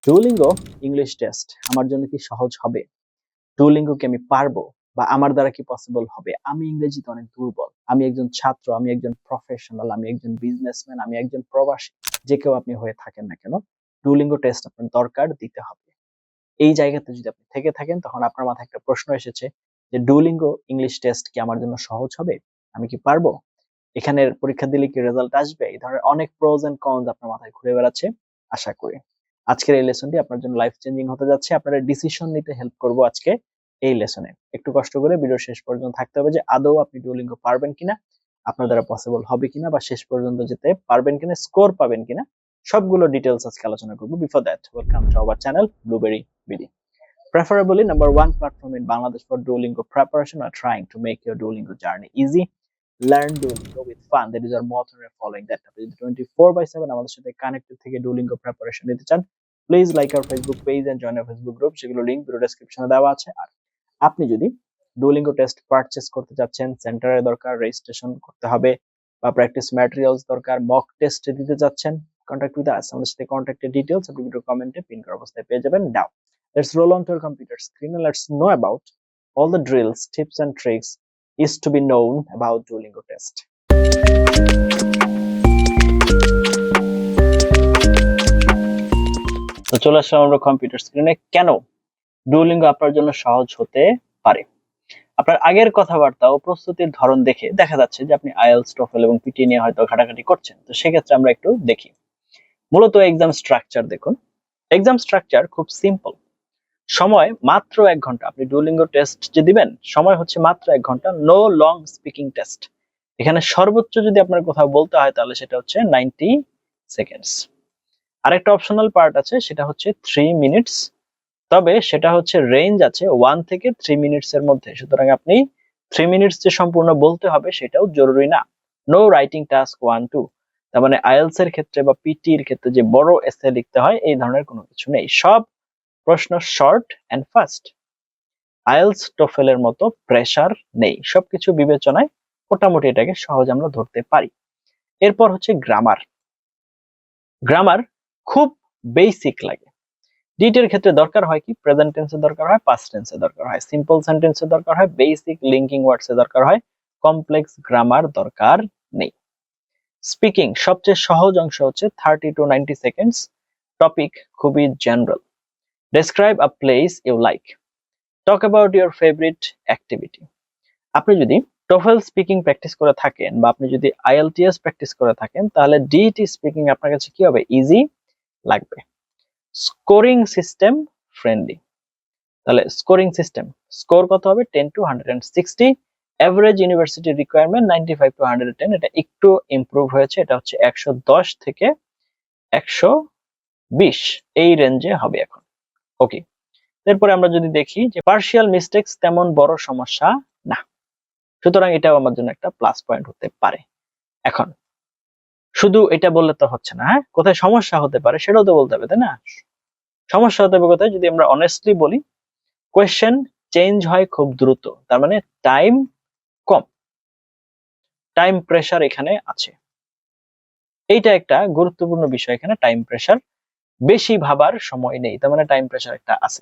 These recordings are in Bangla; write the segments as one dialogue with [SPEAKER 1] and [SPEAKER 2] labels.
[SPEAKER 1] ডুওলিঙ্গো ইংলিশ টেস্ট আমার জন্য কি সহজ হবে? ডুওলিঙ্গো কি আমি পারবো? বা আমার দ্বারা কি পসিবল হবে? আমি ইংরেজিতে অনেক দুর্বল। আমি একজন ছাত্র, আমি একজন প্রফেশনাল, আমি একজন বিজনেসম্যান, আমি একজন প্রবাসী। যে কেউ আপনি হয়ে থাকেন না কেন, ডুওলিঙ্গো টেস্ট আপনার দরকার দিতে হবে। এই জায়গাতে যদি আপনি থেকে থাকেন তখন আপনার মাথায় একটা প্রশ্ন এসেছে যে ডুওলিঙ্গো ইংলিশ টেস্ট কি আমার জন্য সহজ হবে? আমি কি পারবো? এখানের পরীক্ষা দিলে কি রেজাল্ট আসবে? এই ধরনের অনেক প্রোস এন্ড কনস আপনার মাথায় ঘুরে বেড়াচ্ছে। আশা করি আজকের এই লেসনটি আপনার জন্য লাইফ চেঞ্জিং হতে যাচ্ছে। আপনারা ডিসিশন নিতে হেল্প করব আজকে এই লেসনে। একটু কষ্ট করে ভিডিও শেষ পর্যন্ত থাকতে হবে যে আদৌ আপনি ডুওলিঙ্গো পারবেন কিনা, আপনার দ্বারা পসিবল হবে কিনা, বা শেষ পর্যন্ত যেতে পারবেন কিনা, স্কোর পাবেন কিনা, সবগুলো ডিটেইলস আজকে আলোচনা করব। Before that, welcome to our channel blueberry BD. Preferably number one platform in Bangladesh for Duolingo preparation or trying to make your Duolingo journey easy. Learn Duolingo with fun. That is our motto and following that. আপনি যদি 24/7 আমাদের সাথে কানেক্টেড থেকে ডুওলিঙ্গো প্রিপারেশন নিতে চান, please like our Facebook page and join our Facebook group. সেগুলো লিংক ভিডিও ডেসক্রিপশনে দেওয়া আছে। আর আপনি যদি ডুওলিঙ্গো টেস্ট পারচেজ করতে যাচ্ছেন, সেন্টারে দরকার, রেজিস্ট্রেশন করতে হবে, বা প্র্যাকটিস ম্যাটেরিয়ালস দরকার, মক টেস্ট দিতে যাচ্ছেন, কন্ট্যাক্ট উইথ আস। আমাদের সাথে কন্ট্যাক্টের ডিটেইলস আপনি ভিডিও কমেন্টে পিন করা অবস্থায় পেয়ে যাবেন। নাও let's roll on to our computer screen and let's know about all the drills, tips and tricks is to be known about Duolingo test. তো চলে আসলাম আমরা কম্পিউটার স্ক্রিনে। কেন ডুওলিঙ্গো আপনার জন্য সহজ হতে পারে? আপনার আগের কথাবার্তা ও প্রস্তুতির ধরন দেখে দেখা যাচ্ছে যে আপনি আইএলটিএস, টোফেল এবং পিটি নিয়ে হয়তো ঘাটাঘাটি করছেন। তো সেক্ষেত্রে আমরা একটু দেখি। মূলত এক্সাম স্ট্রাকচার দেখুন। এক্সাম স্ট্রাকচার খুব সিম্পল। সময় মাত্র 1 ঘন্টা। আপনি ডুওলিঙ্গো টেস্ট যে দিবেন, সময় হচ্ছে মাত্র 1 ঘন্টা। No long speaking test. এখানে সর্বোচ্চ যদি আপনার কোথাও বলতে হয় তাহলে সেটা হচ্ছে 90 সেকেন্ডস। আরেকটা অপশনাল পার্ট আছে, সেটা হচ্ছে 3 মিনিটস। তবে সেটা হচ্ছে রেঞ্জ আছে 1 থেকে 3 মিনিটস এর মধ্যে। সুতরাং আপনি 3 মিনিটস যে সম্পূর্ণ বলতে হবে সেটাও জরুরি না। No writing task 1 2। তার মানে আইএলটিএস এর ক্ষেত্রে বা পিটি এর ক্ষেত্রে যে বড় এসে লিখতে হয় এই ধরনের কোনো কিছু নেই। সব প্রশ্ন শর্ট এন্ড ফাস্ট। আইএলটিএস, টোফেলের মতো প্রেসার নেই। সবকিছু বিবেচনায় মোটামুটি এটাকে সহজ আমরা ধরতে পারি। এরপর হচ্ছে গ্রামার। গ্রামার খুব বেসিক লাগে। ডিটের ক্ষেত্রে দরকার হয় কি, প্রেজেন্ট টেন্সে দরকার হয়, পাস্ট টেন্সে দরকার হয়, সিম্পল সেন্টেন্সে দরকার হয়, বেসিক লিঙ্কিং ওয়ার্ডসে দরকার হয়, কমপ্লেক্স গ্রামার দরকার নেই। স্পিকিং সবচেয়ে সহজ অংশ হচ্ছে 30 to 90 সেকেন্ডস। টপিক খুবই general. Describe a place you like. Talk about your favourite activity. আপনি যদি টোফেল স্পিকিং প্র্যাকটিস করে থাকেন বা আপনি যদি আইএলটিএস প্র্যাকটিস করে থাকেন তাহলে ডিটি স্পিকিং আপনার কাছে কি হবে, ইজি লাগবে। Scoring system friendly. তাহলে স্কোরিং সিস্টেম, স্কোর কত হবে 10 to 160। Average university requirement 95 to 110। এটা একটু ইমপ্রুভ হয়েছে, এটা হচ্ছে 110 থেকে 120 এই রেঞ্জে হবে এখন। ওকে, এরপরে আমরা যদি দেখি যে পার্শিয়াল মিস্টেকস তেমন বড় সমস্যা না। সুতরাং এটাও আমার জন্য একটা প্লাস পয়েন্ট হতে পারে। এখন শুধু এটা বললে তো হচ্ছে না, হ্যাঁ, কোথায় সমস্যা হতে পারে সেটাও তো বলতে হবে, তাই না? সমস্যা হতে হবে কোথায়, যদি আমরা অনেস্টলি বলি, কোয়েশ্চেন চেঞ্জ হয় খুব দ্রুত। তার মানে টাইম কম, টাইম প্রেসার এখানে আছে। এইটা একটা গুরুত্বপূর্ণ বিষয়। এখানে টাইম প্রেসার, বেশি ভাবার সময় নেই, তার মানে টাইম প্রেসার একটা আছে।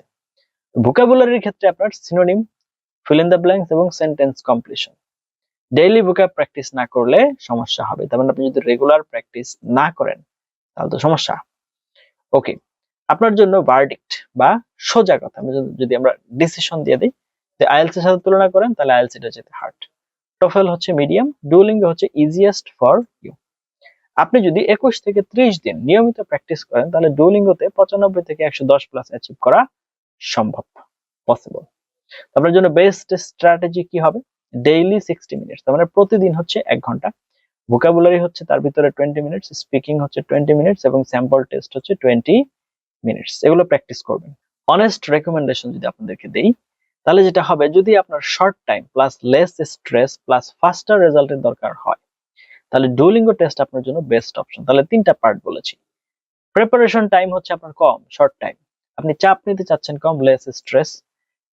[SPEAKER 1] ভোকাবুলারির ক্ষেত্রে আপনার synonym, fill in the blanks এবং sentence completion. Daily vocab practice না করলে সমস্যা হবে। তার মানে আপনি যদি রেগুলার প্র্যাকটিস না করেন তাহলে তো সমস্যা। ওকে, আপনার জন্য ভার্ডিক্ট বা সোজা কথা, যদি আমরা ডিসিশন দিয়ে দিই যে আইএলটিএস এর সাথে তুলনা করেন তাহলে আইএলটিএস এটা যেতে হার্ড, টোফেল হচ্ছে মিডিয়াম, ডুওলিঙ্গো হচ্ছে ইজিয়েস্ট ফর ইউ। আপনি যদি 21 থেকে 30 দিন নিয়মিত প্র্যাকটিস করেন তাহলে ডুওলিঙ্গোতে 95 থেকে 110 প্লাস অ্যাচিভ করা সম্ভব, পসিবল। আপনার জন্য বেস্ট স্ট্র্যাটেজি কি হবে, ডেইলি 60 মিনিটস, তার মানে প্রতিদিন হচ্ছে 1 ঘন্টা। ভোকাবুলারি হচ্ছে তার ভিতরে 20 মিনিটস, স্পিকিং হচ্ছে 20 মিনিটস এবং স্যাম্পল টেস্ট হচ্ছে 20 মিনিটস। এগুলো প্র্যাকটিস করবেন। অনেস্ট রেকমেন্ডেশন যদি আপনাদেরকে দেই তাহলে যেটা হবে, যদি আপনার short time plus less stress plus ফাস্টার রেজাল্টের দরকার হয় তাহলে ডুওলিঙ্গো টেস্ট আপনার জন্য বেস্ট অপশন। তাহলে 3টা পার্ট বলেছি। প্রিপারেশন টাইম হচ্ছে আপনার কম, শর্ট টাইম, আপনি চাপ নিতে চাচ্ছেন কম, লেস স্ট্রেস,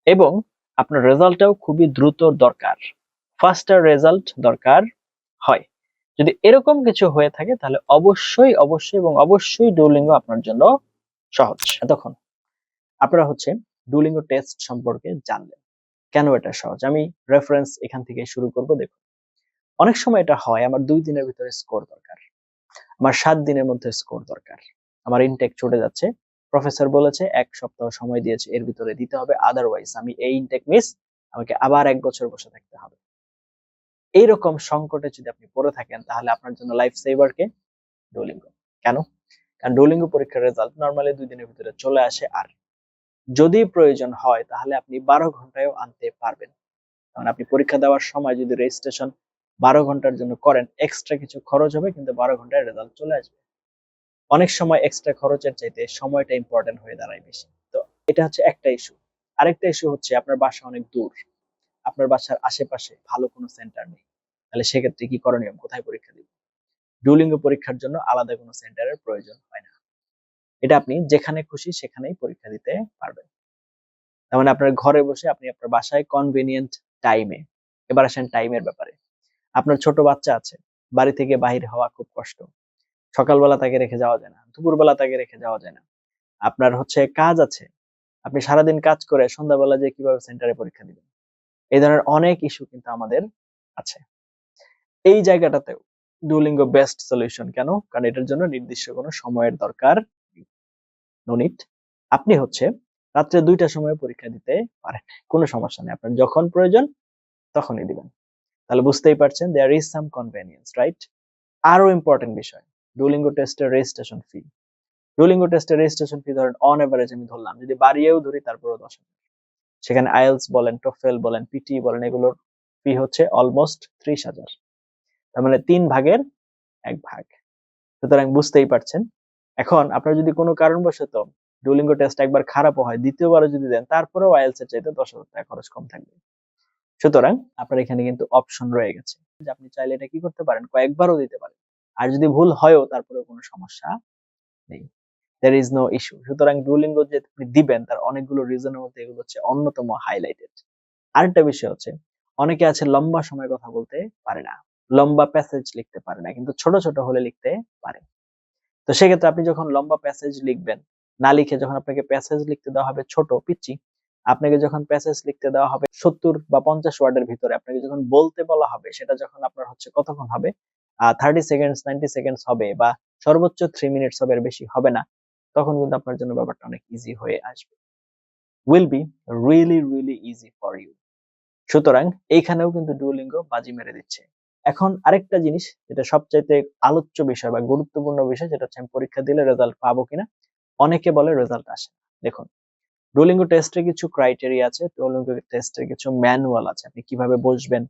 [SPEAKER 1] এবং আপনার রেজাল্টটাও খুবই দ্রুত দরকার, ফাস্টার রেজাল্ট দরকার হয়। যদি এরকম কিছু হয়ে থাকে তাহলে অবশ্যই অবশ্যই এবং অবশ্যই ডুওলিঙ্গো আপনার জন্য সহজ। এতক্ষণ আপনারা হচ্ছে ডুওলিঙ্গো টেস্ট সম্পর্কে জানলেন, কেন এটা সহজ। আমি রেফারেন্স এখান থেকে শুরু করব। দেখুন, অনেক সময় এটা হয় আমার 2 দিনের ভিতরে স্কোর দরকার, আমার 7 দিনের মধ্যে স্কোর দরকার, আমার ইনটেক ছুটে যাচ্ছে, প্রফেসর বলেছে 1 সপ্তাহ সময় দিয়েছে, এর ভিতরে দিতে হবে, আদারওয়াইজ আমি এই ইনটেক মিস, আমাকে আবার 1 বছর বসে থাকতে হবে। এইরকম সংকটে যদি আপনি পড়ে থাকেন, তাহলে আপনার জন্য লাইফ সেভার কে ডুওলিঙ্গো। কেন? কারণ ডুওলিঙ্গো পরীক্ষার রেজাল্ট নরমালি 2 দিনের ভিতরে চলে আসে, আর যদি প্রয়োজন হয় তাহলে আপনি 12 ঘন্টায়ও আনতে পারবেন। কারণ আপনি পরীক্ষা দেওয়ার সময় যদি রেজিস্ট্রেশন 12 ঘন্টার জন্য করেন, এক্সট্রা কিছু খরচ হবে, কিন্তু 12 ঘন্টায় রেজাল্ট চলে আসবে। অনেক সময় এক্সট্রা খরচের চাইতে সময়টা ইম্পর্টেন্ট হয়ে দাঁড়ায় বেশি। তো এটা হচ্ছে একটা ইস্যু। আরেকটা ইস্যু হচ্ছে আপনার বাসা অনেক দূর, আপনার বাসার আশেপাশে ভালো কোনো সেন্টার নেই। তাহলে সেক্ষেত্রে কি করণীয়? কোথায় পরীক্ষা দিব? ডুওলিঙ্গো পরীক্ষার জন্য আলাদা কোনো সেন্টারের প্রয়োজন হয় না। এটা আপনি যেখানে খুশি সেখানেই পরীক্ষা দিতে পারবেন। তার মানে আপনার ঘরে বসে আপনি আপনার বাসায় কনভেনিয়েন্ট টাইমে। এবার আসেন টাইমের ব্যাপারে। আপনার ছোট বাচ্চা আছে, বাড়ি থেকে বাহির হওয়া খুব কষ্ট, সকালবেলা তাকে রেখে যাওয়া যায় না, দুপুরবেলা তাকে রেখে যাওয়া যায় না, আপনার হচ্ছে কাজ আছে, আপনি সারাদিন কাজ করে সন্ধ্যাবেলা যে কিভাবে সেন্টারে পরীক্ষা দিবেন, এই ধরনের অনেক ইস্যু কিন্তু আমাদের আছে। এই জায়গাটাতেও ডুওলিঙ্গো বেস্ট সলিউশন। কেন? কারণ এটার জন্য নির্দিষ্ট কোনো সময়ের দরকার নো নিড। আপনি হচ্ছে রাত্রে 2টার সময় পরীক্ষা দিতে পারেন, কোনো সমস্যা নেই, আপনার যখন প্রয়োজন তখনই দিবেন। তাহলে বুঝতেই পারছেন there is some convenience, right? আরো ইম্পর্টেন্ট বিষয়, ডুওলিঙ্গো টেস্টের রেজিস্ট্রেশন ফি। ডুওলিঙ্গো টেস্টের রেজিস্ট্রেশন ফি ধরেন অন এভারেজ আমি ধরলাম, যদি বাড়িয়েও ধরি তারপরেও 10,000। সেখানে আইএলটিএস বলেন, টোফেল বলেন, পিটি বলেন, এগুলোর ফি হচ্ছে অলমোস্ট 30,000। তার মানে 3 ভাগের 1 ভাগ। সুতরাং বুঝতেই পারছেন। এখন আপনার যদি কোনো কারণবশত ডুওলিঙ্গো টেস্ট একবার খারাপও হয়, দ্বিতীয়বারও যদি দেন, তারপরেও আইএলটিএস এর চাইতে 10,000 টাকা খরচ কম থাকবে। সুতরাং আপনার এখানে কিন্তু অপশন রয়ে গেছে যে আপনি চাইলে এটা কি করতে পারেন, কয়েকবারও দিতে পারেন। আর যদি ভুল হয়ও তারপরেও কোনো সমস্যা নেই। there is no issue। সুতরাং ডুওলিঙ্গো যে আপনি দিবেন তার অনেকগুলো রিজনের মধ্যে এগুলো হচ্ছে অন্যতম হাইলাইটেড। আরেকটা বিষয় হচ্ছে, অনেকে আছে লম্বা সময় কথা বলতে পারে না, লম্বা প্যাসেজ লিখতে পারে না, কিন্তু ছোট ছোট হলে লিখতে পারে। তো সেক্ষেত্রে আপনি যখন লম্বা প্যাসেজ লিখবেন, না লিখে যখন আপনাকে প্যাসেজ লিখতে দেওয়া হবে ছোট পিচ্চি, আপনাকে যখন প্যাসেজ লিখতে দেওয়া হবে 70 বা 50 ওয়ার্ডের ভিতরে, আপনাকে যখন বলতে বলা হবে সেটা যখন আপনার হচ্ছে কতক্ষণ হবে, 30 সেকেন্ডস 90 সেকেন্ডস হবে, বা সর্বোচ্চ 3 মিনিটস হবে, এর বেশি হবে না, তখন কিন্তু আপনার জন্য ব্যাপারটা অনেক ইজি হয়ে আসবে। will be really really easy for you। সুতরাং এইখানেও কিন্তু ডুওলিঙ্গো বাজি মেরে দিচ্ছে। এখন আরেকটা জিনিস যেটা সবচাইতে আলোচ্য বিষয় বা গুরুত্বপূর্ণ বিষয়, যেটা হচ্ছে আমি পরীক্ষা দিলে রেজাল্ট পাবো কিনা। অনেকে বলে রেজাল্ট আসে না। দেখুন, ডুওলিঙ্গো টেস্টের কিছু ক্রাইটেরিয়া আছে, ডুওলিঙ্গো টেস্টের কিছু ম্যানুয়াল আছে, আপনি কিভাবে বসবেন,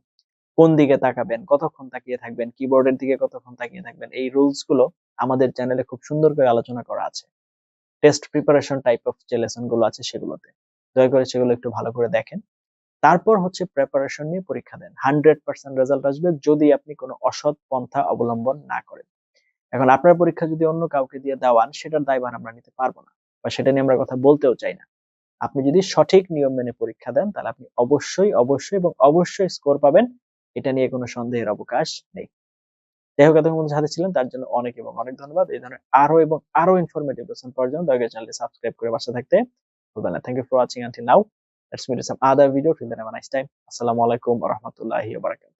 [SPEAKER 1] কোন দিকে তাকাবেন, কতক্ষণ তাকিয়ে থাকবেন, কিবোর্ডের দিকে কতক্ষণ তাকিয়ে থাকবেন, এই রুলস গুলো আমাদের চ্যানেলে খুব সুন্দর করে আলোচনা করা আছে। টেস্ট প্রিপারেশন টাইপ অফ যে লেসন গুলো আছে সেগুলোতে, দয়া করে সেগুলো একটু ভালো করে দেখেন। তারপর হচ্ছে প্রিপারেশন নিয়ে পরীক্ষা দেন, 100% রেজাল্ট আসবে যদি আপনি কোনো অসৎ পন্থা অবলম্বন না করেন। এখন আপনার পরীক্ষা যদি অন্য কাউকে দিয়ে দেওয়ান, সেটার দায়ভার আমরা নিতে পারবো না, বা সেটা নিয়ে আমরা কথা বলতেও চাই না। আপনি যদি সঠিক নিয়ম মেনে পরীক্ষা দেন, তাহলে আপনি অবশ্যই অবশ্যই এবং অবশ্যই স্কোর পাবেন, এটা নিয়ে কোনো সন্দেহের অবকাশ নেই। যাই হোক, এতক্ষণ সাথে ছিলেন তার জন্য অনেক এবং অনেক ধন্যবাদ। এই ধরনের আরো এবং আরো ইনফরমেটিভ লেসন পাওয়ার জন্য দয়া করে চ্যানেলটি সাবস্ক্রাইব করে পাশে থাকতে ভুলবেন না। Thank you for watching until now. Let's meet in some other video. Till then have a nice time. আসসালামু আলাইকুম ওয়া রাহমাতুল্লাহি ওয়া বারাকাতুহু।